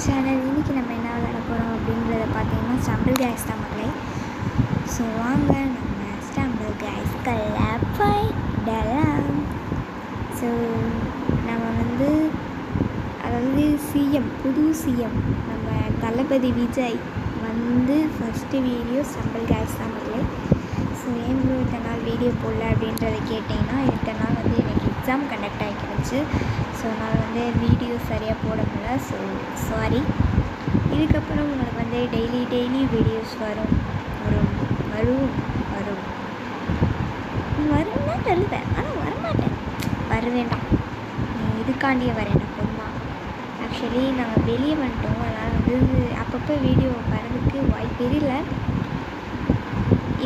Channel. இன்றைக்கி நம்ம என்ன விளையாட போகிறோம் அப்படின்றத பார்த்தீங்கன்னா ஸ்டம்பிள் கேஸ் தான் மக்களே. ஸோ வாங்க நம்ம ஸ்டம்பிள் கேஸ்களில் போயிடலாம். ஸோ நம்ம அதாவது புது சிஎம் நம்ம Thalapathy Vijay first video stumble case தான் மக்களே. ஸோ ஏன் ப்ரோ இத்தனை நாள் வீடியோ போடல அப்படின்றத கேட்டிங்கன்னா, இத்தனை நாள் எனக்கு எக்ஸாம் கண்டக்ட் ஆகிருந்துச்சு. ஸோ நான் வீடியோ சரியாக போட முடியல. So sorry. இதுக்கப்புறம் உங்களுக்கு டெய்லி வீடியோஸ் வரும் வரும்னா சொல்லுவேன், ஆனால் வரமாட்டேன். வருவேண்டாம், இதுக்காண்டியே வரேன்டா பொம்மா. ஆக்சுவலி நாங்கள் வெளியே வந்துட்டோம், அதனால் அப்பப்போ வீடியோ வரதுக்கு வாய்ப்பு இல்லை.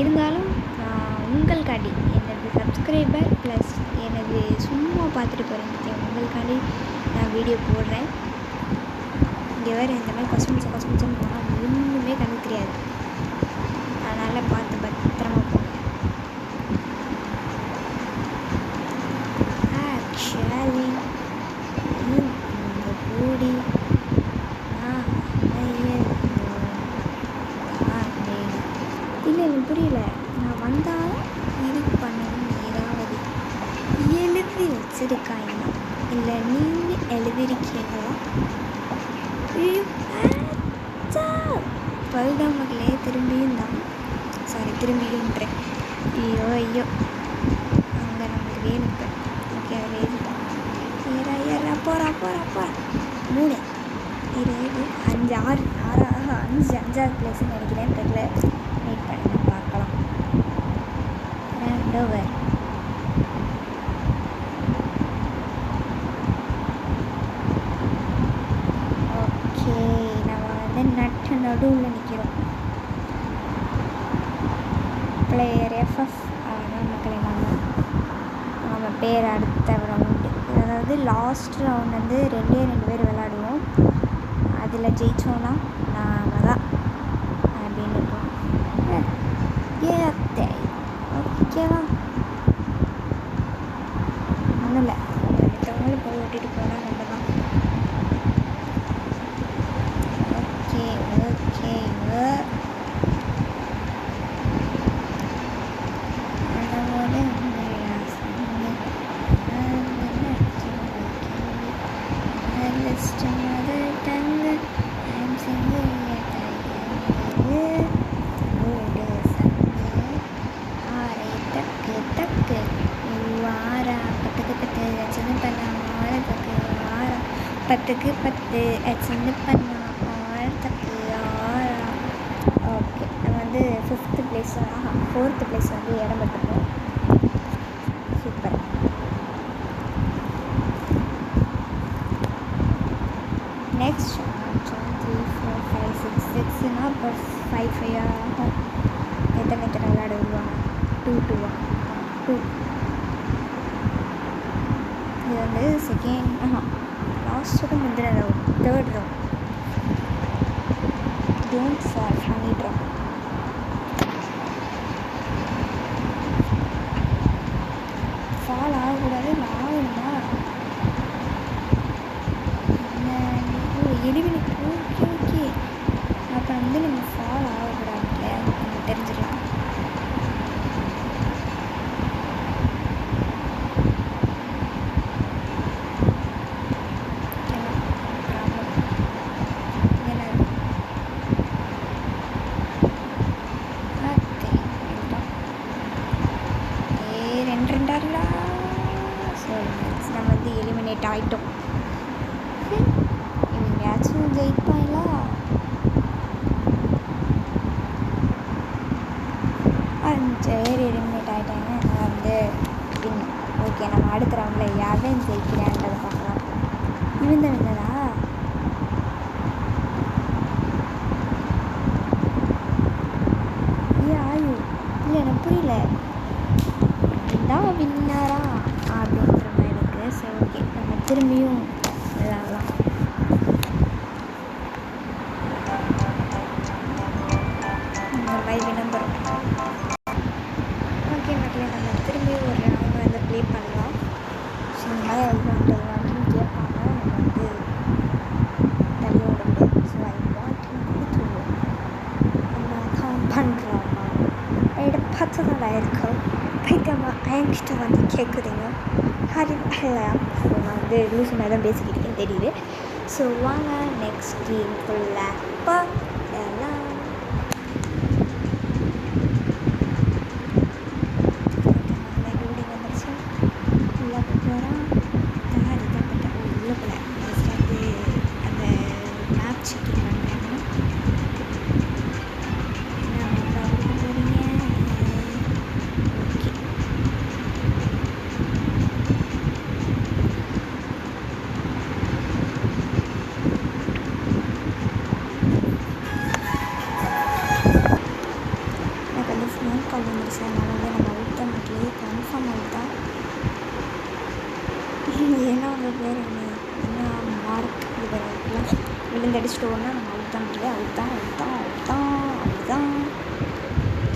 இருந்தாலும் உங்களுக்காண்டி எனது சப்ஸ்கிரைபர் ப்ளஸ் எனது சும்மா பார்த்துட்டு போகிறேன் உங்களுக்காண்டி நான் வீடியோ போடுறேன். இங்கே வேறு இந்த மாதிரி கொசமிச்சம் போனால் ஒன்றுமே கண்ணு தெரியாது. அதனால் பார்த்து பத்திரமா போங்க. ஆக்சுவலி இந்த கூடி இல்லை எனக்கு புரியல. நான் வந்தால் இது பண்ணணும், ஏதாவது எழுதி வச்சுருக்காங்களா இல்லை நீங்கள் எழுதிருக்கீங்களா? பல்தான் மக்களே. திரும்பியும்ன்றேன். ஐயோ அங்கே நமக்கு வேணும். ஓகே, அதை எழுதிட்டோம். ஏறா போகிறா 3 5 6 பிளேஸ்ன்னு நினைக்கிறேன். தெரியல, வெயிட் பண்ணி பார்க்கலாம். ஓவர். ஓகே, நம்ம நட்டு நடுவில் நிற்கிறோம். பிளேயர் FF மக்களை நம்ம பேர் அடுத்த ரவுண்டு, அதாவது லாஸ்ட் ரவுண்ட் 2 பேர் விளையாடுவோம். அதில் ஜெயித்தோன்னா நாம தான் அப்படின்னு இருக்கோம். ஓகேவா? ஒன்றும் இல்லை, அடுத்தவங்களும் போய் ஓட்டிகிட்டு போனால் நம்ம தான். ஓகே பத்துக்கு 10 சின்ன பண்ணா 6 ஓகே, நம்ம 5th பிளேஸ் 4th பிளேஸ் இடம் பெற்றுப்போம். சூப்பர். நெக்ஸ்ட் 2 3 4 5 6 இப்போ 5 ஆகும். எத்தனை விளையாட விடுவாங்க? 2 இது செகண்ட் லாஸ்ட்டுக்கு முந்தின round, 3rd round. Don't fall பண்ணிடுறோம். ஃபால் ஆகக்கூடாது. ஆகுமா எலிமினேட். ஓகே அப்போ நம்ம ஃபால் ஆகக்கூடாது, நம்ம தெரிஞ்சிடலாம். நம்ம எலிமினேட் ஆகிட்டோம். எங்கேயாச்சும் ஜெயிப்பாங்களா? எலிமினேட் ஆகிட்டாங்க. நான் வின். ஓகே, நம்ம அடுத்த ரவுண்டில் யாரும் ஜெயிக்கிறான்றதை பார்க்கலாம். இவன் தான் வின்னரா? ஆயு இல்லை, எனக்கு புரியல. இதுதான் வின்னரா அப்படின்ற மாதிரி இருக்குது. சரி, ஓகே, நம்ம திரும்பியும் விளையாடலாம். இந்த மாதிரி விளம்பரம். ஓகே மக்களே, நம்ம திரும்பி ஒரு ரவுண்ட் ப்ளே பண்ணலாம். ஸோ இந்த மாதிரி எல்லாம் கேட்பாங்க. நம்ம எக்ஸ்ட்ரா வந்து கேட்குறீங்க. அது ஸோ நான் வந்து லூஸ் மாதிரி தான் பேசிக்கிட்டு இருக்கேன் தெரியுது. ஸோ வாங்க நெக்ஸ்ட் கேம்குள்ள போகலாம். லோடிங் வந்துருச்சு. உள்ளே போகிறோம். உள்ளே போல ஃபஸ்ட் வந்து அந்த மேப் செக்கிங் பண்ணுறேன். கால் வந்துருச்சு. அதனால் வந்து நம்ம அவுத்த மாட்டிலே கன்ஃபார்ம் அவுட்டா. ஏன்னா அவங்க பேர் என்ன மார்க் இதுலாம் விழுந்தடிச்சிட்டோன்னா நம்ம அவுத்தா மாட்டிலே அவுத்தான்.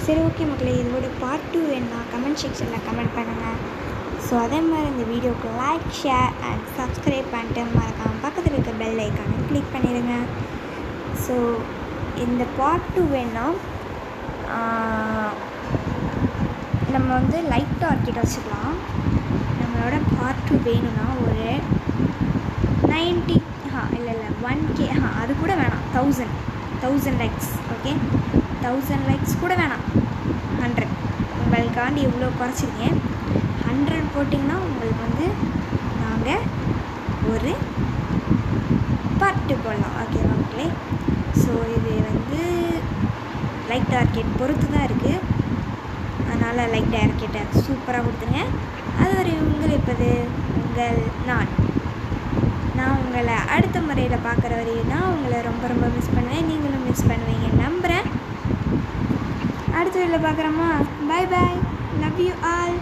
சரி ஓகே மக்களே, இதோட பார்ட் 2 வேணும்னா கமெண்ட் செக்ஷனில் கமெண்ட் பண்ணுங்கள். ஸோ அதே மாதிரி இந்த வீடியோவுக்கு லைக், ஷேர் அண்ட் சப்ஸ்கிரைப் பண்ணிட்டு மறக்காமல் பக்கத்தில் இருக்க பெல் ஐக்கானை கிளிக் பண்ணிடுங்க. ஸோ இந்த பார்ட் 2 வேணும்னா நம்ம வந்து லைக் டார்கெட் வச்சுக்கலாம். நம்மளோட பார்ட் 2 வேணும்னா ஒரு 90 இல்லை 1K அது கூட வேணாம், 1000 லைக்ஸ். ஓகே, 1000 லைக்ஸ் கூட வேணாம், 100 உங்களுக்காண்டி இவ்வளோ குறைச்சிருக்கேன். 100 போட்டிங்கன்னா உங்களுக்கு வந்து நாங்கள் ஒரு பார்ட் 2 போடலாம். ஓகே மக்களே, ஸோ இது வந்து லைக் டார்கெட் பொறுத்து தான் இருக்குது. அதனால் லைக் டார்கெட்டை சூப்பராக கொடுத்துருங்க. அது ஒரு உங்கள் நான் உங்களை அடுத்த முறையில் பார்க்குற வரையும் தான் உங்களை ரொம்ப ரொம்ப மிஸ் பண்ணுவேன். நீங்களும் மிஸ் பண்ணுவீங்க நம்புகிறேன். அடுத்த வீடியோவில் பார்க்குறோமா? Bye bye, love you all.